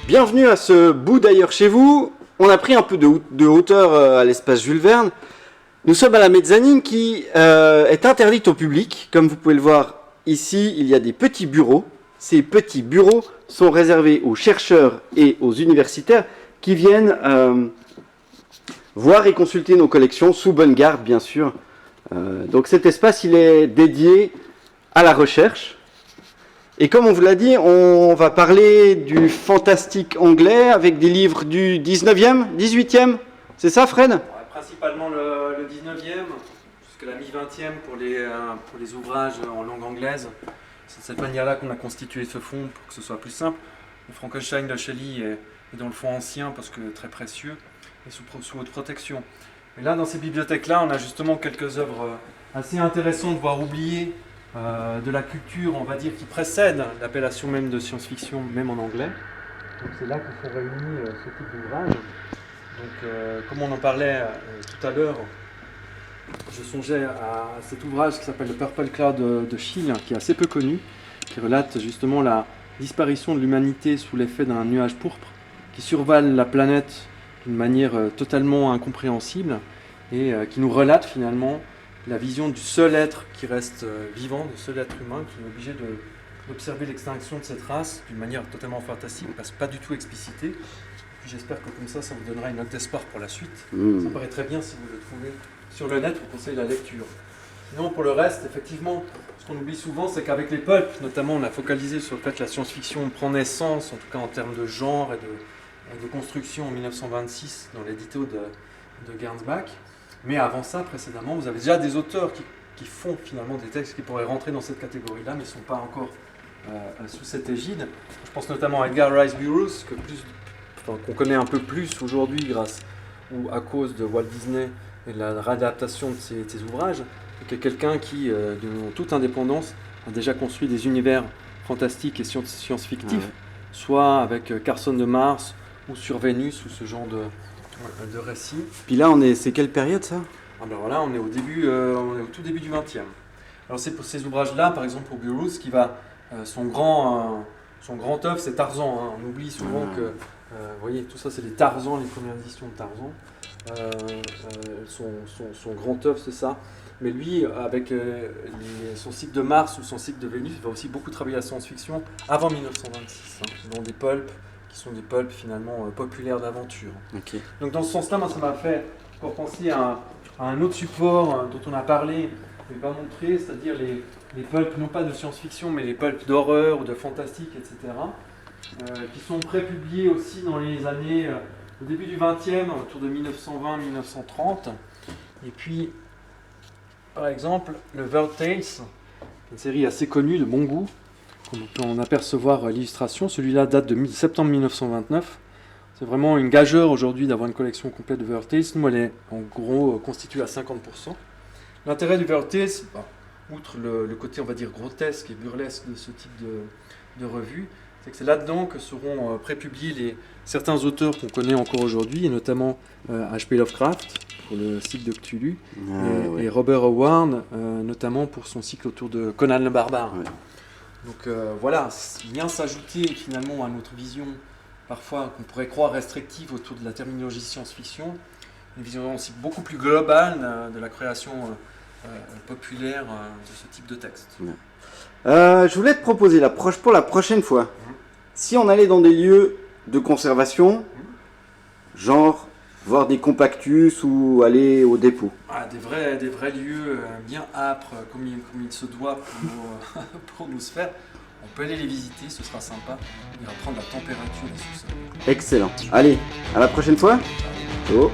Bienvenue à ce bout d'ailleurs chez vous. On a pris un peu de hauteur à l'espace Jules Verne. Nous sommes à la mezzanine qui est interdite au public. Comme vous pouvez le voir ici, il y a des petits bureaux. Ces petits bureaux sont réservés aux chercheurs et aux universitaires qui viennent voir et consulter nos collections sous bonne garde, bien sûr. Donc cet espace, il est dédié à la recherche. Et comme on vous l'a dit, on va parler du fantastique anglais avec des livres du 19e, 18e. C'est ça, Fred ? Ouais, principalement le 19e, jusqu'à la mi-20e pour les ouvrages en langue anglaise. C'est de cette manière-là qu'on a constitué ce fonds pour que ce soit plus simple. Le Frankenstein de Shelley est dans le fond ancien parce que très précieux et sous haute protection. Et là, dans ces bibliothèques-là, on a justement quelques œuvres assez intéressantes, voire oubliées, de la culture, on va dire, qui précède l'appellation même de science-fiction, même en anglais. Donc c'est là qu'on s'est réunis ce type d'ouvrage. Donc comme on en parlait tout à l'heure, je songeais à cet ouvrage qui s'appelle le Purple Cloud de Schiele, qui est assez peu connu, qui relate justement la disparition de l'humanité sous l'effet d'un nuage pourpre qui survole la planète d'une manière totalement incompréhensible et qui nous relate finalement la vision du seul être qui reste vivant, du seul être humain qui est obligé d'observer l'extinction de cette race d'une manière totalement fantastique, parce que pas du tout explicitée. Puis j'espère que comme ça vous donnera une note d'espoir pour la suite. Ça me paraît très bien si vous le trouvez sur le net, je vous conseille la lecture. Sinon pour le reste, effectivement, ce qu'on oublie souvent, c'est qu'avec les pulps, notamment on a focalisé sur le fait que la science-fiction prend naissance, en tout cas en termes de genre et de construction en 1926 dans l'édito de Gernsback. Mais avant ça, précédemment, vous avez déjà des auteurs qui font finalement des textes qui pourraient rentrer dans cette catégorie-là, mais ne sont pas encore sous cette égide. Je pense notamment à Edgar Rice Burroughs, qu'on connaît un peu plus aujourd'hui grâce ou à cause de Walt Disney et de la réadaptation de ses ouvrages, et qui est quelqu'un qui, de toute indépendance, a déjà construit des univers fantastiques et science-fictifs, soit avec Carson de Mars ou sur Vénus ou ce genre de récits. Puis là, c'est quelle période ça ? Alors là, on est au tout début du XXe. Alors c'est pour ces ouvrages-là, par exemple pour Burroughs, qui va son grand œuvre, c'est Tarzan. Hein. On oublie souvent que, vous voyez, tout ça, c'est les Tarzans, les premières éditions de Tarzan. Son grand œuvre, c'est ça. Mais lui, avec son cycle de Mars ou son cycle de Vénus, il va aussi beaucoup travailler la science-fiction avant 1926, dans des pulps qui sont des pulps finalement populaires d'aventure. Okay. Donc dans ce sens-là, moi ça m'a fait pour penser à un autre support dont on a parlé, mais pas montré, c'est-à-dire les pulps non pas de science-fiction, mais les pulps d'horreur ou de fantastique, etc., qui sont prépubliés aussi dans les années, au début du XXe, autour de 1920-1930. Et puis, par exemple, le Weird Tales, une série assez connue, de bon goût, qu'on peut en apercevoir l'illustration. Celui-là date de septembre 1929. C'est vraiment une gageure aujourd'hui d'avoir une collection complète de Weird Tales. Nous, elle est en gros constituée à 50%. L'intérêt du Weird Tales, outre le côté, on va dire, grotesque et burlesque de ce type de revue, c'est que c'est là-dedans que seront prépubliés certains auteurs qu'on connaît encore aujourd'hui, et notamment H.P. Lovecraft, pour le cycle de Cthulhu, et Robert Howard, notamment pour son cycle autour de Conan le Barbare. Ouais. Donc voilà, vient s'ajouter finalement à notre vision, parfois qu'on pourrait croire restrictive autour de la terminologie science-fiction, une vision aussi beaucoup plus globale de la création populaire de ce type de texte. Ouais. Je voulais te proposer pour la prochaine fois, si on allait dans des lieux de conservation, genre voir des compactus ou aller au dépôt. Des vrais lieux bien âpres, comme il se doit pour nous se faire. On peut aller les visiter, ce sera sympa. On ira prendre la température des sous-sols. Excellent. Allez, à la prochaine fois. Ciao.